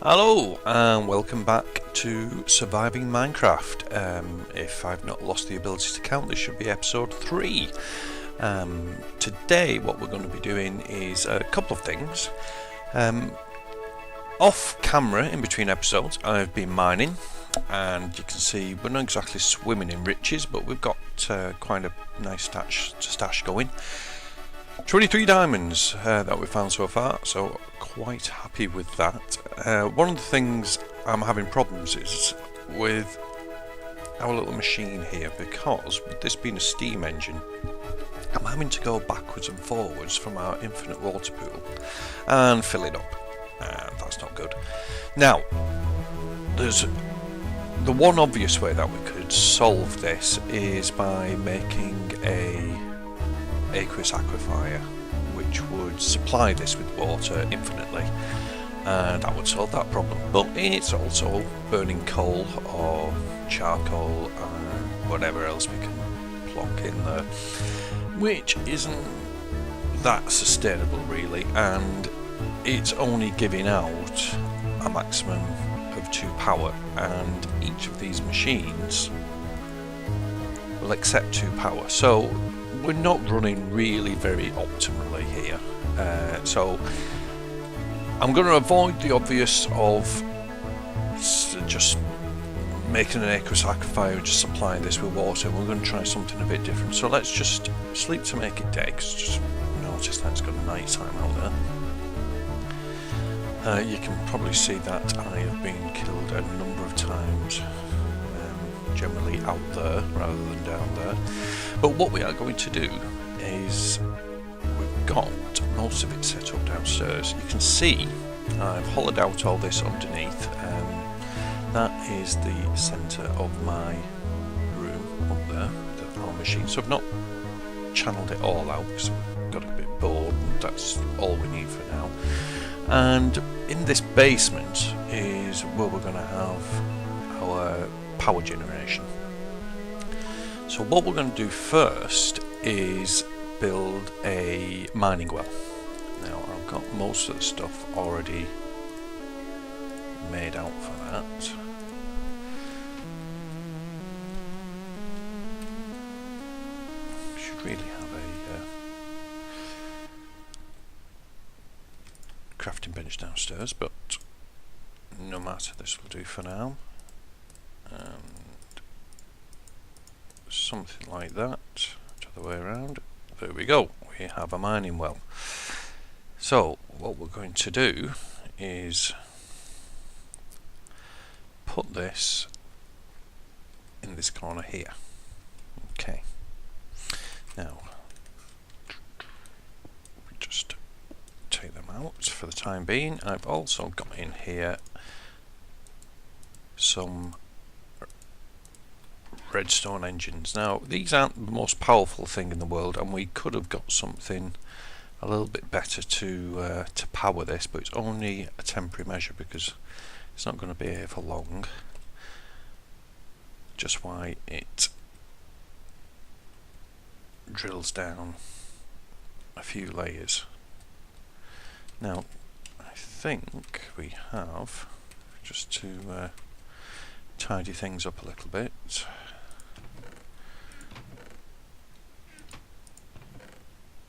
Hello and welcome back to Surviving Minecraft. If I've not lost the ability to count, this should be episode 3. Today what we're going to be doing is a couple of things. Off camera, in between episodes, I've been mining, and you can see we're not exactly swimming in riches, but we've got quite a nice stash going. 23 diamonds that we've found so far, so quite happy with that. One of the things I'm having problems is with our little machine here, because with this being a steam engine, I'm having to go backwards and forwards from our infinite water pool and fill it up, and that's not good. Now, there's the one obvious way that we could solve this is by making a aqueous aquifer, which would supply this with water infinitely, and that would solve that problem. But it's also burning coal or charcoal or whatever else we can plonk in there, which isn't that sustainable really, and it's only giving out a maximum of 2 power, and each of these machines will accept 2 power, so we're not running really very optimally here. So I'm going to avoid the obvious of just making an aqueous aquifer and just supplying this with water. We're going to try something a bit different. So let's just sleep to make it day, because just notice that it's got night time out there. You can probably see that I have been killed a number of times, generally out there rather than down there. But what we are going to do is, we've got most of it set up downstairs. You can see I've hollowed out all this underneath. That is the centre of my room up there, our machine. So I've not channeled it all out because I've got a bit bored, and that's all we need for now. And in this basement is where we're going to have our power generation. So what we're going to do first is build a mining well. Now I've got most of the stuff already made out for that. Should really have a crafting bench downstairs, but no matter, this will do for now. And something like that, the other way around. There we go, we have a mining well. So what we're going to do is put this in this corner here. Okay, now we just take them out for the time being. I've also got in here some redstone engines. Now these aren't the most powerful thing in the world, and we could have got something a little bit better to power this, but it's only a temporary measure because it's not going to be here for long. Just why it drills down a few layers. Now I think we have, just to tidy things up a little bit,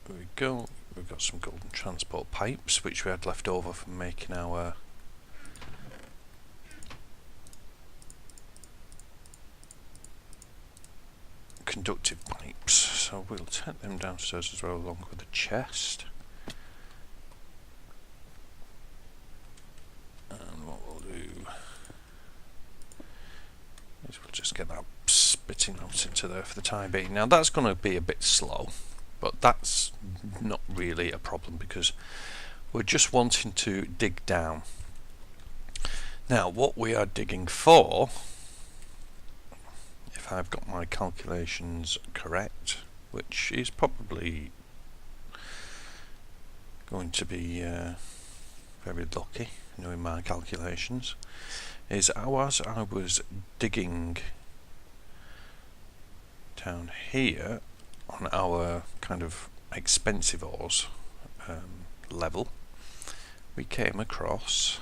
there we go. We've got some golden transport pipes which we had left over from making our conductive pipes, so we'll take them downstairs as well, along with the chest. And what we'll do is we'll just get that spitting out into there for the time being. Now that's going to be a bit slow, but that's not really a problem because we're just wanting to dig down. Now what we are digging for, if I've got my calculations correct, which is probably going to be very lucky knowing my calculations, is as I was digging down here on our kind of expensive ores level, we came across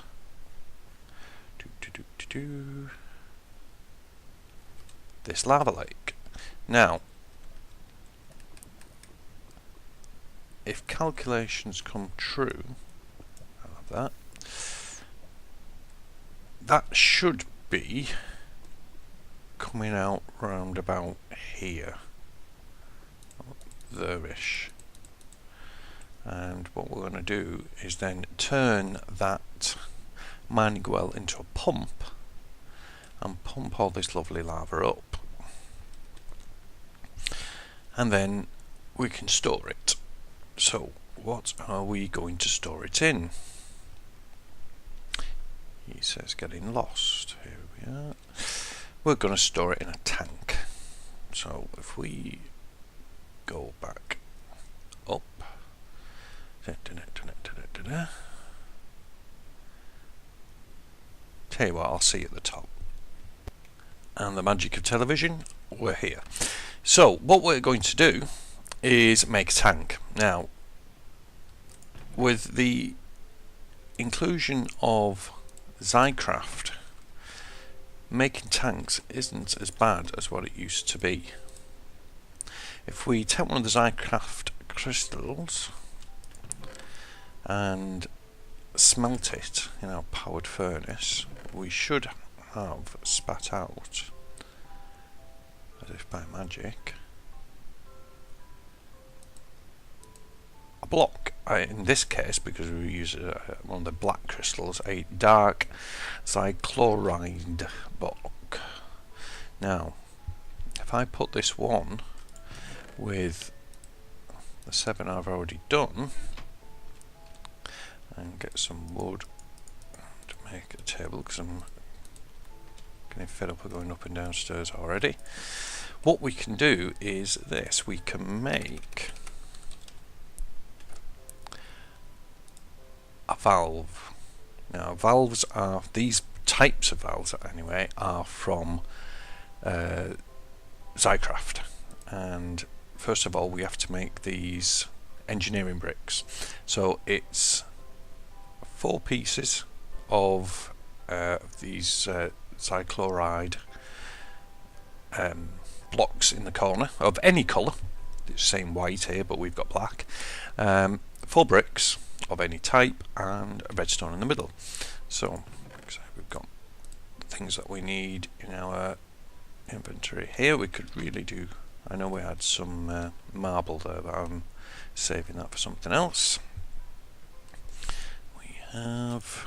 This lava lake. Now, if calculations come true, I'll have that should be coming out round about here, there-ish. And what we're going to do is then turn that mining well into a pump and pump all this lovely lava up, and then we can store it. So what are we going to store it in? He says getting lost. Here we are. We're going to store it in a tank. So if we go back up, tell you what, I'll see you at the top. And the magic of television, we're here. So what we're going to do is make a tank. Now, with the inclusion of Minecraft, making tanks isn't as bad as what it used to be. If we take one of the Minecraft crystals and smelt it in our powered furnace, we should have spat out, as if by magic, a block. In this case, because we use one of the black crystals, a dark cycloride block. Now, if I put this one with the 7 I've already done and get some wood to make a table, because I'm getting fed up of going up and downstairs already, what we can do is this: we can make a valve. Now, valves are, these types of valves anyway, are from Minecraft. And first of all, we have to make these engineering bricks. So it's 4 pieces of these cycloride blocks in the corner of any colour. It's saying white here, but we've got black. 4 bricks of any type and a redstone in the middle. So we've got things that we need in our inventory here. We could really do, I know we had some marble there, but I'm saving that for something else. We have,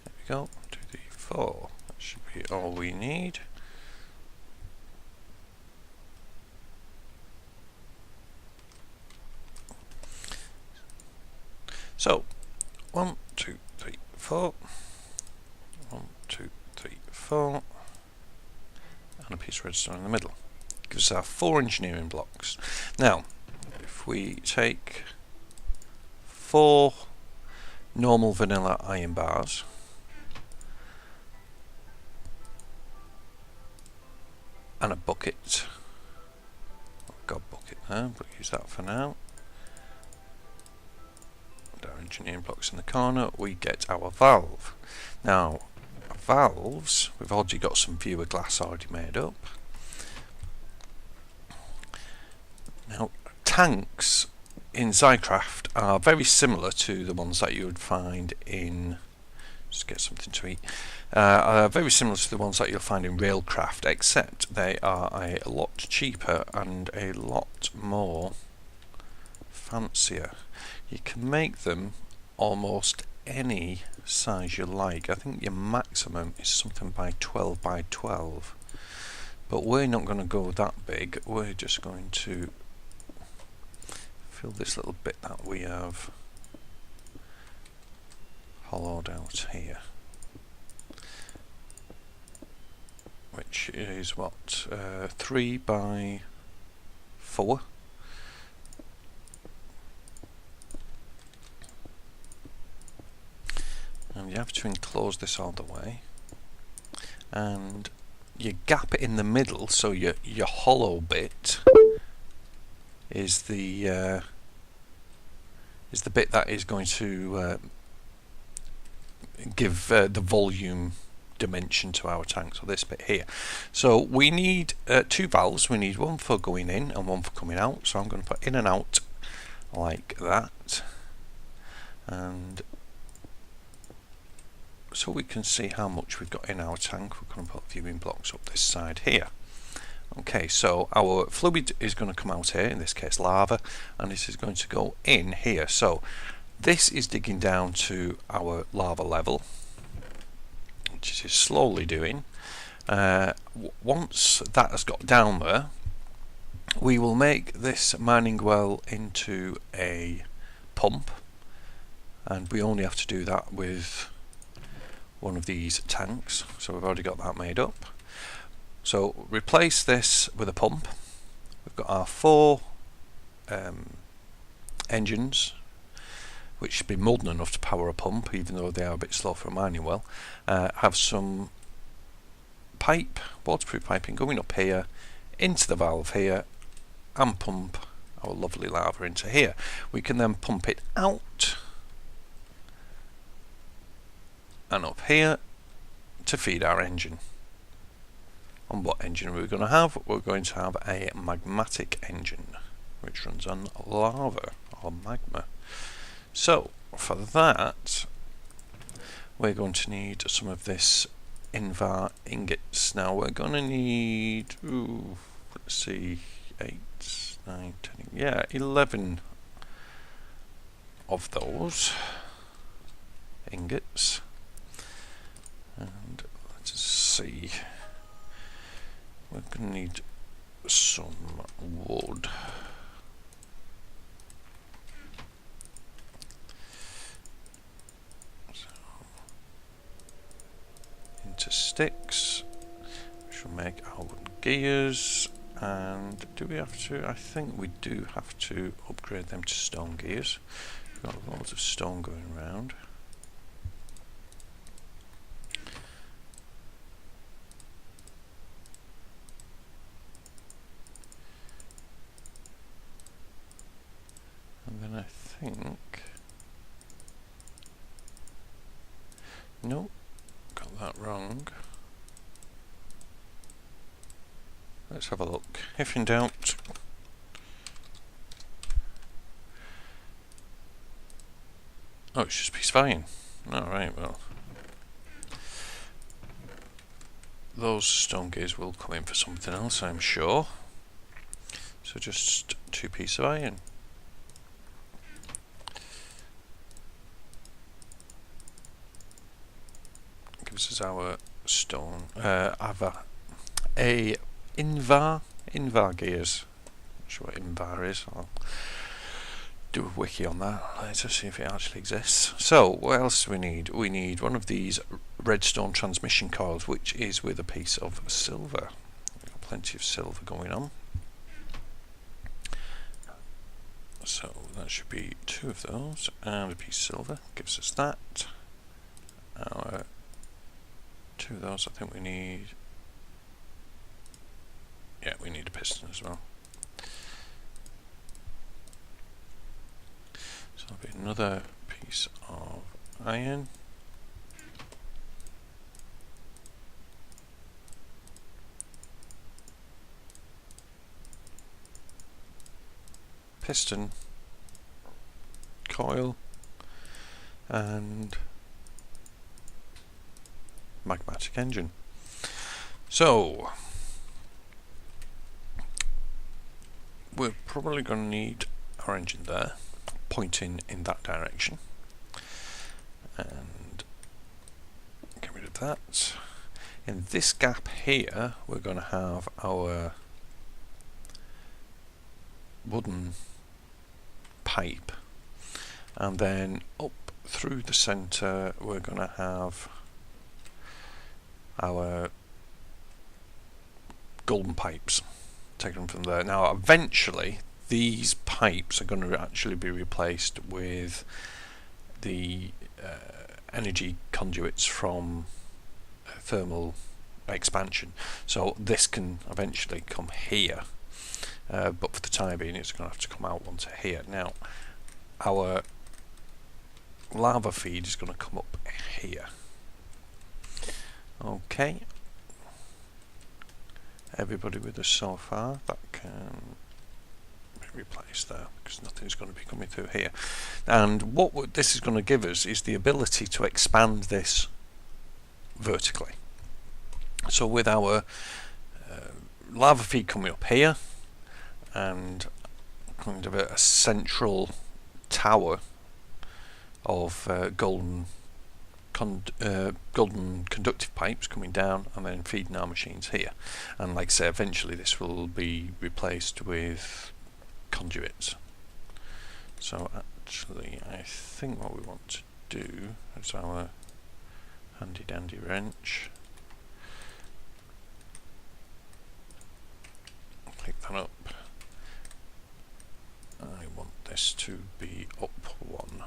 there we go, 1, 2, 3, 4. That should be all we need. So 1, 2, 3, 4. 1, 2, 3, 4. And a piece of redstone in the middle. Gives us our 4 engineering blocks. Now, if we take 4 normal vanilla iron bars, and a bucket. I've got a bucket there, but use that for now. Our engineering blocks in the corner, we get our valve. Now, valves, we've already got some viewer glass already made up. Now, tanks in Minecraft are very similar to the ones that you would find in, just get something to eat, are very similar to the ones that you'll find in Railcraft, except they are a lot cheaper and a lot more fancier. You can make them almost any size you like. I think your maximum is something by 12 by 12, but we're not going to go that big. We're just going to fill this little bit that we have hollowed out here, which is what, 3 by 4. And you have to enclose this all the way, and you gap it in the middle, so your hollow bit is the bit that is going to give the volume dimension to our tank, so this bit here. So we need 2 valves. We need one for going in and one for coming out, so I'm going to put in and out like that, and so we can see how much we've got in our tank. We're going to put viewing blocks up this side here. Okay, so our fluid is going to come out here, in this case lava, and this is going to go in here. So this is digging down to our lava level, which it is slowly doing. Once that has got down there, we will make this mining well into a pump, and we only have to do that with one of these tanks, so we've already got that made up. So replace this with a pump. We've got our 4 engines, which should be more than enough to power a pump, even though they are a bit slow for a mining well. Have some pipe, waterproof piping going up here, into the valve here, and pump our lovely lava into here. We can then pump it out and up here to feed our engine. And what engine are we going to have? We're going to have a magmatic engine, which runs on lava or magma. So for that, we're going to need some of this Invar ingots. Now we're going to need, let's see, 8, 9, 10, yeah, 11 of those ingots. And let's see, we're going to need some wood. So, into sticks, which will make our wooden gears. And do we have to? I think we do have to upgrade them to stone gears. We've got loads of stone going around. And then I think, nope, got that wrong. Let's have a look. If in doubt, oh, it's just a piece of iron. Alright, well, those stone gears will come in for something else, I'm sure. So just 2 pieces of iron. Gives us our stone, Invar gears. Not sure what Invar is. I'll do a wiki on that later, see if it actually exists. So what else do we need? We need one of these redstone transmission coils, which is with a piece of silver. We've got plenty of silver going on. So that should be 2 of those, and a piece of silver gives us that. Our 2 of those, I think we need, yeah, we need a piston as well. So there'll be another piece of iron. Piston, coil, and magmatic engine. So we're probably going to need our engine there, pointing in that direction, and get rid of that. In this gap here, we're going to have our wooden pipe, and then up through the center we're going to have our golden pipes taken from there. Now eventually these pipes are going to actually be replaced with the energy conduits from thermal expansion, so this can eventually come here, but for the time being it's going to have to come out onto here. Now our lava feed is going to come up here. Okay. Everybody with us so far, that can be replaced there because nothing's going to be coming through here. And what this is going to give us is the ability to expand this vertically. So with our lava feed coming up here and kind of a central tower of golden conductive pipes coming down and then feeding our machines here, and like I say, eventually this will be replaced with conduits. So actually I think what we want to do is our handy dandy wrench, pick that up. I want this to be up one,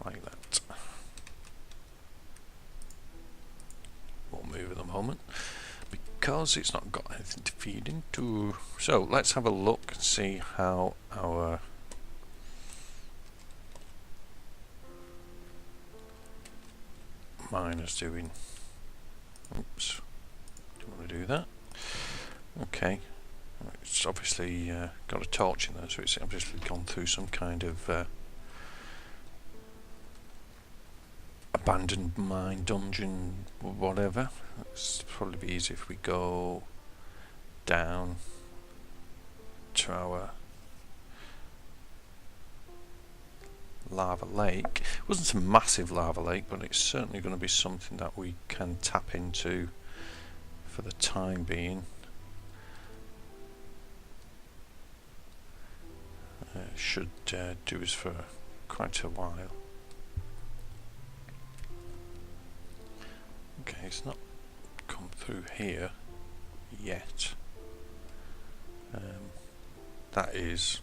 like that. Won't move at the moment because it's not got anything to feed into. So let's have a look and see how our miner's doing. Oops, don't want to do that. Okay, it's obviously got a torch in there, so it's obviously gone through some kind of abandoned mine, dungeon, whatever. It's probably be easy if we go down to our lava lake. It wasn't a massive lava lake, but it's certainly going to be something that we can tap into for the time being. Should do us for quite a while. Okay, it's not come through here yet. That is,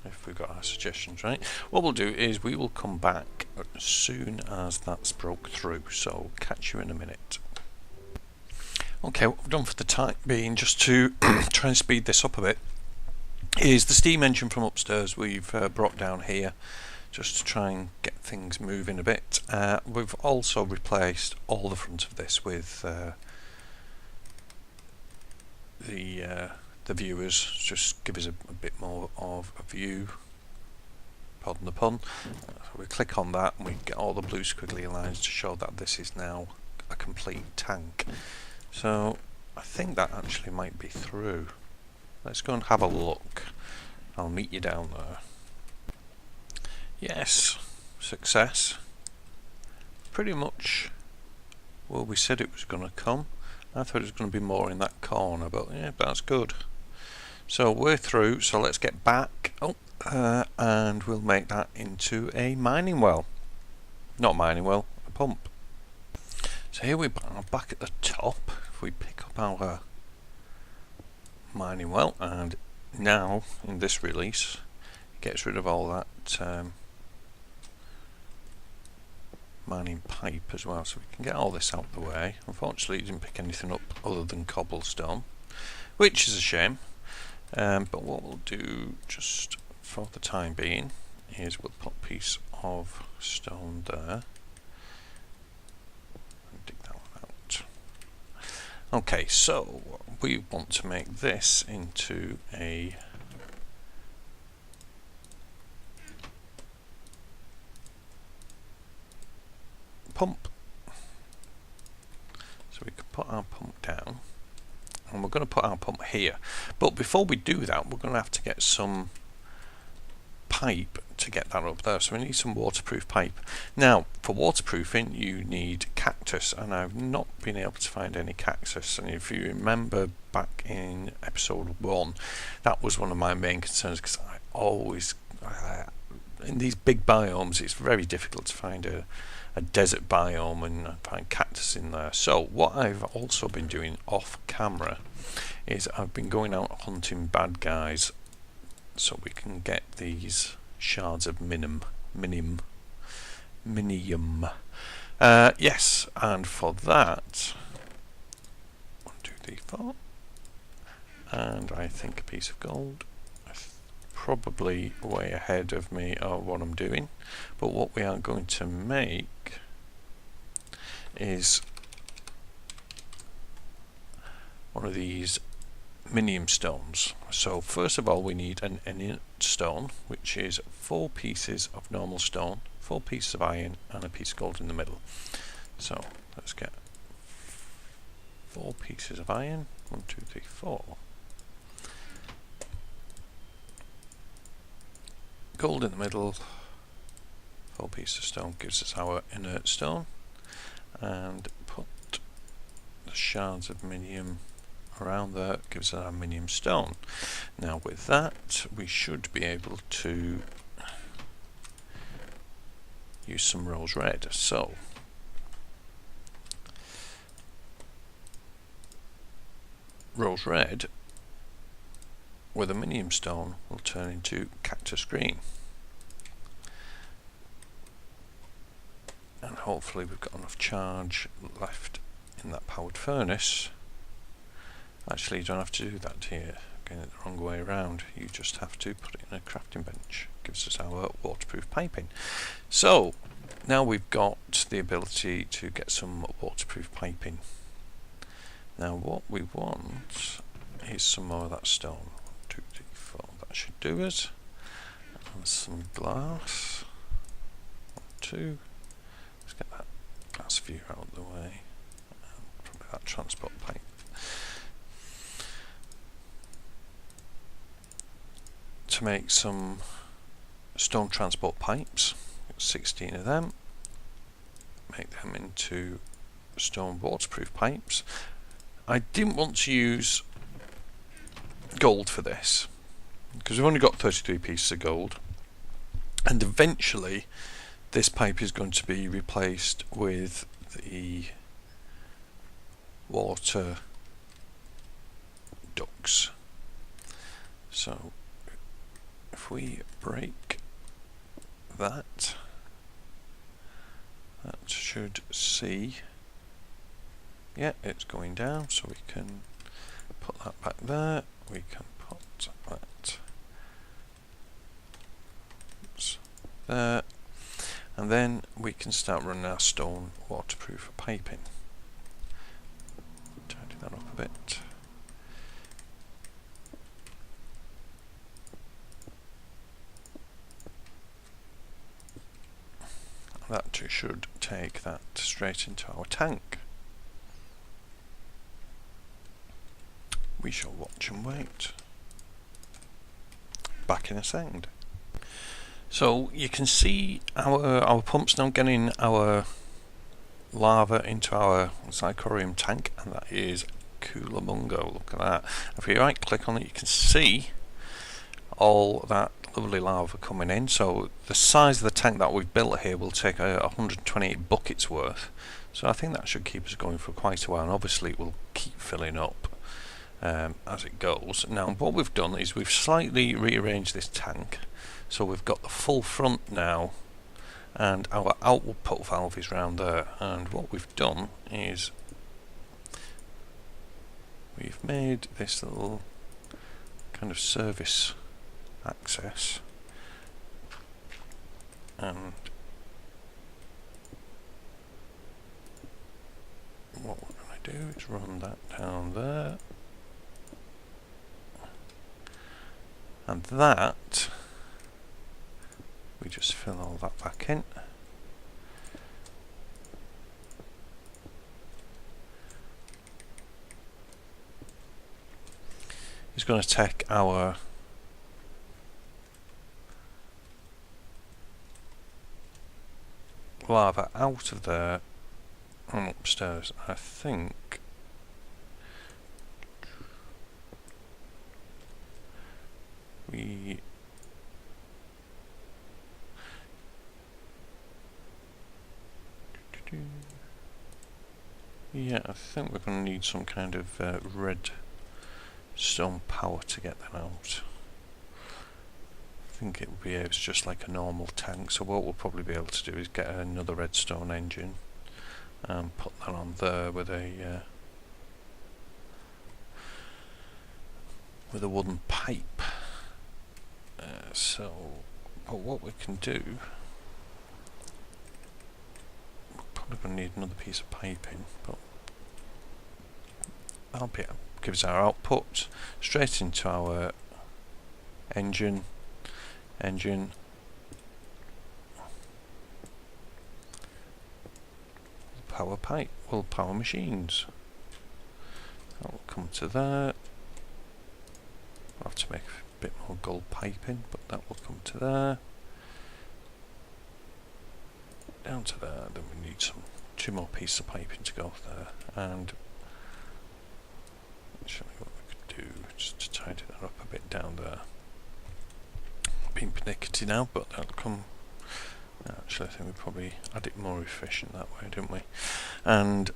if we've got our suggestions right. What we'll do is we will come back as soon as that's broke through, so catch you in a minute. Okay, what we've done for the time being, just to try and speed this up a bit, is the steam engine from upstairs we've brought down here just to try and get things moving a bit. We've also replaced all the front of this with the viewers, just give us a bit more of a view, pardon the pun. So we click on that and we get all the blue squiggly lines to show that this is now a complete tank. So I think that actually might be through. Let's go and have a look. I'll meet you down there. Yes, success. Pretty much where we said it was going to come. I thought it was going to be more in that corner, but yeah, that's good. So we're through, so let's get back. And we'll make that into a mining well. Not mining well, a pump. So here we are back at the top. If we pick up our mining well, and now in this release it gets rid of all that mining pipe as well, so we can get all this out of the way. Unfortunately it didn't pick anything up other than cobblestone, which is a shame, but what we'll do just for the time being is we'll put a piece of stone there and dig that one out. Okay, so we want to make this into a pump. So we can put our pump down, and we're going to put our pump here. But before we do that, we're going to have to get some pipe to get that up there. So we need some waterproof pipe. Now, for waterproofing, you need cactus, and I've not been able to find any cactus. And if you remember back in episode 1, that was one of my main concerns, because I always, in these big biomes, it's very difficult to find a desert biome and find cactus in there. So what I've also been doing off camera is I've been going out hunting bad guys so we can get these shards of minium. Yes, and for that 1, 2, 3, 4, and I think a piece of gold. probably way ahead of me of what I'm doing, but what we are going to make is one of these minium stones. So first of all we need an inert stone, which is 4 pieces of normal stone, 4 pieces of iron and a piece of gold in the middle. So let's get 4 pieces of iron, 1, 2, 3, 4. Gold in the middle, 4 pieces of stone gives us our inert stone, and put the shards of minium around there, gives us our minium stone. Now with that we should be able to use some rose red. So rose red with a minium stone will turn into cactus green, and hopefully we've got enough charge left in that powered furnace. Actually, you don't have to do that here, getting it the wrong way around. You just have to put it in a crafting bench. Gives us our waterproof piping. So now we've got the ability to get some waterproof piping. Now what we want is some more of that stone. 1, 2, 3, 4. That should do us. And some glass. 1, 2. Let's get that glass view out of the way. And probably that transport pipe. To make some stone transport pipes, 16 of them, make them into stone waterproof pipes. I didn't want to use gold for this because we've only got 33 pieces of gold, and eventually this pipe is going to be replaced with the water ducts. So if we break that, that should see, yeah, it's going down, so we can put that back there. We can put that there, and then we can start running our stone waterproof piping. Tidy that up a bit. That should take that straight into our tank. We shall watch and wait. Back in a second. So you can see our pumps now getting our lava into our zirconium tank, and that is coolamungo. Look at that. If you right click on it, you can see all that lovely lava coming in. So the size of the tank that we've built here will take 128 buckets worth, so I think that should keep us going for quite a while, and obviously it will keep filling up as it goes. Now what we've done is we've slightly rearranged this tank, so we've got the full front now and our output valve is round there, and what we've done is we've made this little kind of service access, and what we're going to do is run that down there, and that we just fill all that back in. It's going to take our lava out of there and upstairs. I think we yeah, I think we're going to need some kind of redstone power to get them out. I think it will be it's just like a normal tank, so what we'll probably be able to do is get another redstone engine and put that on there with a wooden pipe. So, but what we can do, we're probably going to need another piece of piping, but that'll be, gives our output straight into our engine, power pipe, will power machines. That will come to there. I'll have to make a bit more gold piping, but that will come to there. Down to there, then we need two more pieces of piping to go there, and actually what we could do, just to tidy that up a bit down there. Being pernickety now, but that'll come. Actually, I think we probably had it more efficient that way, didn't we? And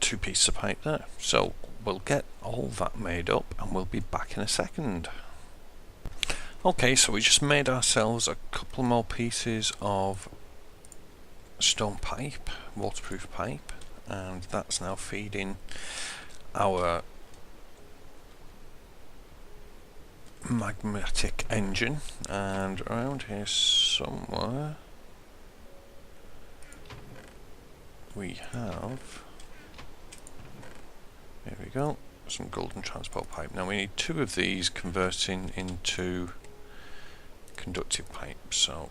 two pieces of pipe there. So we'll get all that made up and we'll be back in a second. Okay, so we just made ourselves a couple more pieces of stone pipe, waterproof pipe, and that's now feeding our magnetic engine. And around here somewhere we have, there we go, some golden transport pipe. Now we need two of these converting into conductive pipe, so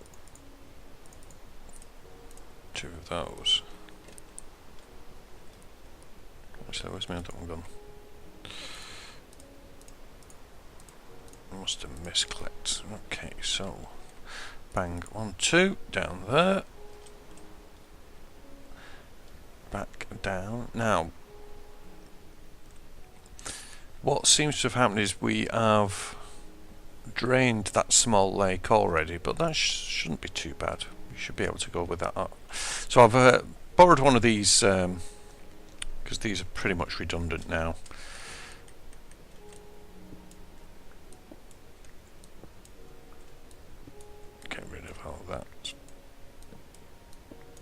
two of those. So where's my other one gone? I must have misclicked. Okay, so bang, 1, 2, down there. Back down. Now, what seems to have happened is we have drained that small lake already, but that shouldn't be too bad. We should be able to go with that up. So I've borrowed one of these because these are pretty much redundant now. Get rid of all that.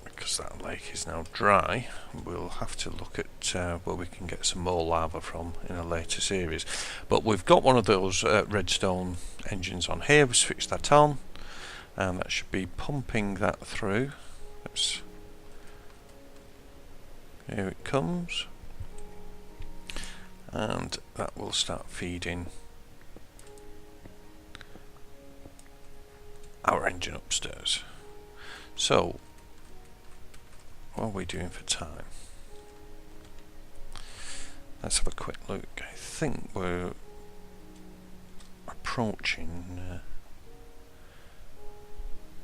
Because that lake is now dry, we'll have to look at where we can get some more lava from in a later series. But we've got one of those redstone engines on here. We switch that on, and that should be pumping that through. Oops. Here it comes, and that will start feeding our engine upstairs. So what are we doing for time? Let's have a quick look. I think we're approaching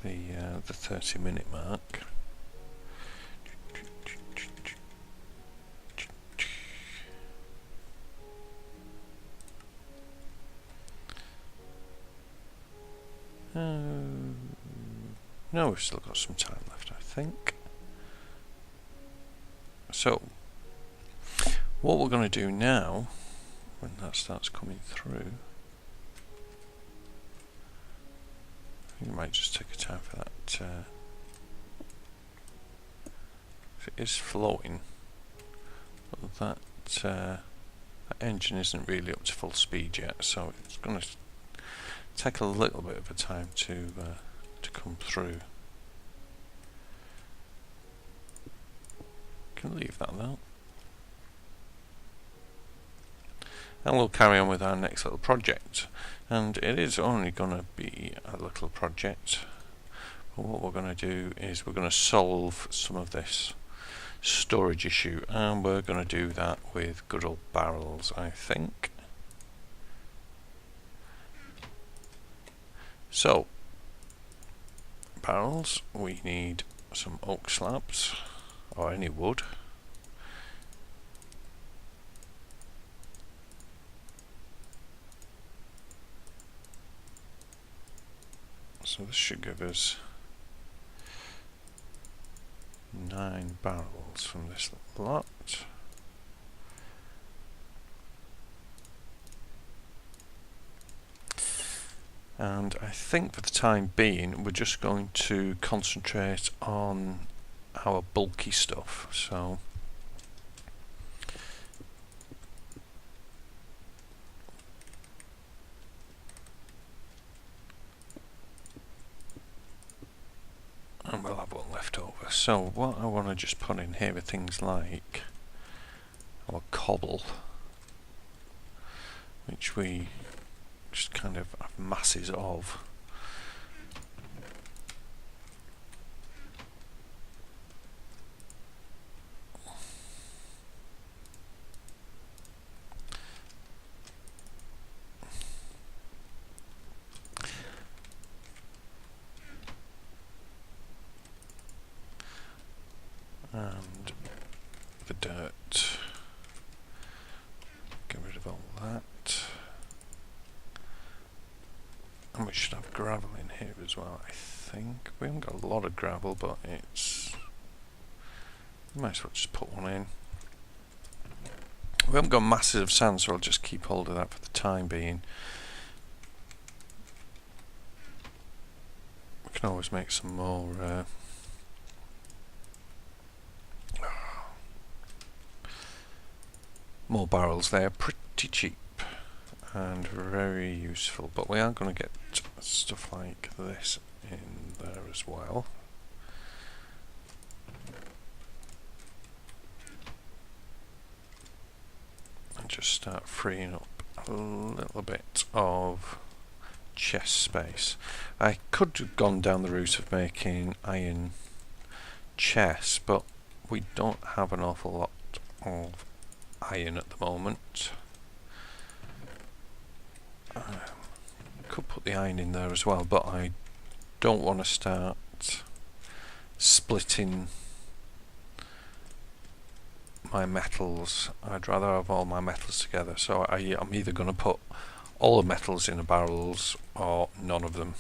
the 30-minute mark. No, we've still got some time left, I think. So, what we're going to do now, when that starts coming through, I think it might just take a time for that. If it is flowing, but that engine isn't really up to full speed yet, so it's going to take a little bit of a time to come through. Can leave that though, and we'll carry on with our next little project. And it is only going to be a little project, but what we're going to do is we're going to solve some of this storage issue, and we're going to do that with good old barrels, I think. So, barrels, we need some oak slabs or any wood. So this should give us 9 barrels from this lot. And I think for the time being we're just going to concentrate on our bulky stuff. So So what I want to just put in here are things like our cobble, which we just kind of have masses of. And the dirt, get rid of all that. And we should have gravel in here as well, I think. We haven't got a lot of gravel, but it's... might as well just put one in. We haven't got masses of sand, so I'll just keep hold of that for the time being. We can always make some more... more barrels. They are pretty cheap and very useful, but we are going to get stuff like this in there as well. And just start freeing up a little bit of chest space. I could have gone down the route of making iron chests, but we don't have an awful lot of iron at the moment. Could put the iron in there as well, but I don't want to start splitting my metals. I'd rather have all my metals together, so I'm either going to put all the metals in the barrels or none of them.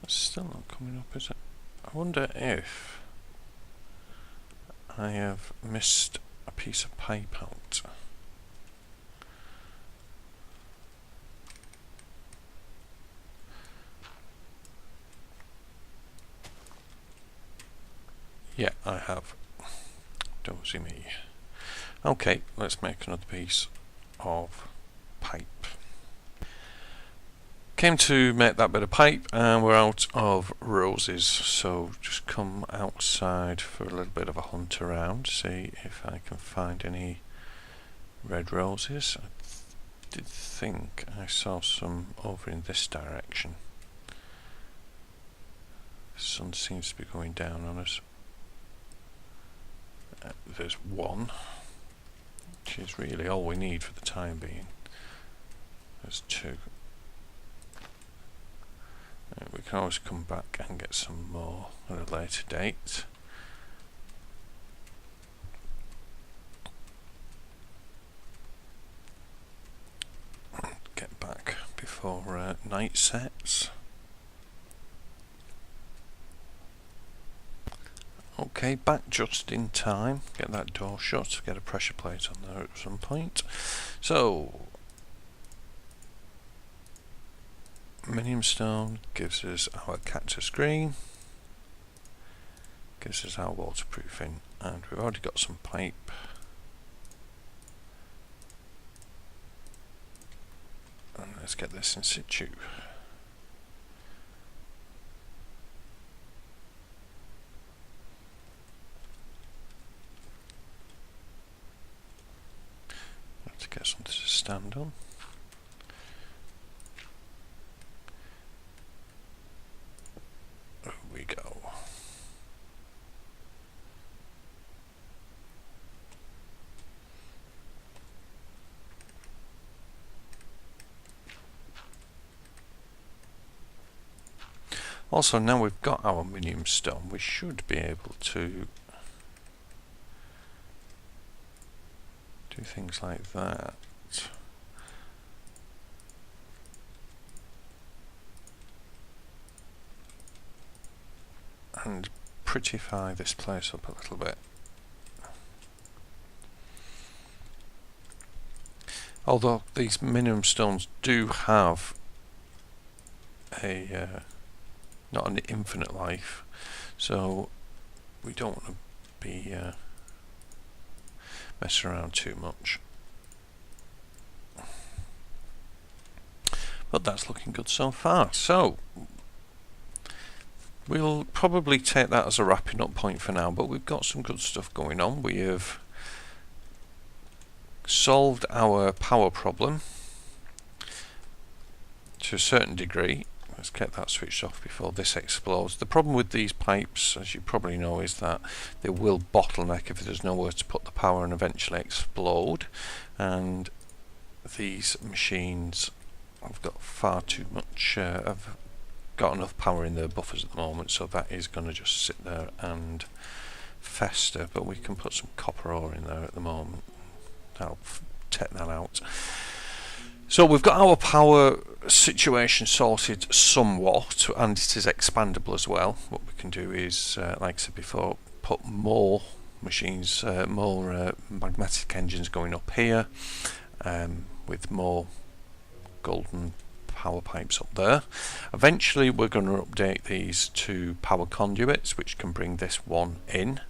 Still not coming up, is it? I wonder if I have missed a piece of pipe out. Yeah, I have. Dozy me. Okay, let's make another piece of pipe. Came to make that bit of pipe and we're out of roses, so just come outside for a little bit of a hunt around, see if I can find any red roses. I did think I saw some over in this direction. The sun seems to be going down on us. There's one, which is really all we need for the time being. There's two. We can always come back and get some more at a later date. Get back before night sets. Okay, back just in time. Get that door shut, get a pressure plate on there at some point. So, Minium stone gives us our cactus green, gives us our waterproofing, and we've already got some pipe. And let's get this in situ. Have to get something to stand on. We go. Also, now we've got our minium stone, we should be able to do things like that. And prettify this place up a little bit. Although these minimum stones do have a not an infinite life, so we don't want to be mess around too much. But that's looking good so far. So we'll probably take that as a wrapping up point for now, but we've got some good stuff going on. We have solved our power problem to a certain degree. Let's get that switched off before this explodes. The problem with these pipes, as you probably know, is that they will bottleneck if there's nowhere to put the power and eventually explode. And these machines have got far too much, have got enough power in their buffers at the moment, so that is going to just sit there and fester. But we can put some copper ore in there at the moment. That'll take that out. So we've got our power situation sorted somewhat, and it is expandable as well. What we can do is, like I said before, put more machines, more magnetic engines going up here, with more golden power pipes up there. Eventually we're going to update these to power conduits, which can bring this one in,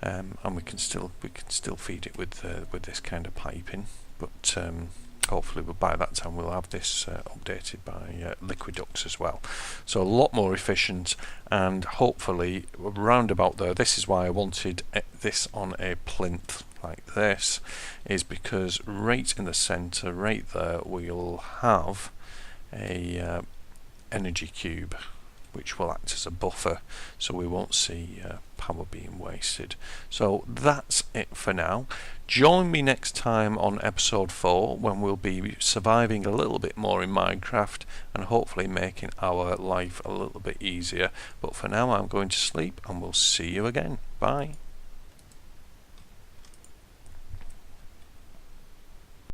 and we can still feed it with this kind of piping, but hopefully by that time we'll have this updated by liquid ducts as well, so a lot more efficient. And hopefully round about there, this is why I wanted this on a plinth like this, is because right in the center, right there, we'll have a energy cube which will act as a buffer, so we won't see power being wasted. So that's it for now. Join me next time on episode 4, when we'll be surviving a little bit more in Minecraft and hopefully making our life a little bit easier. But for now, I'm going to sleep, and we'll see you again. Bye.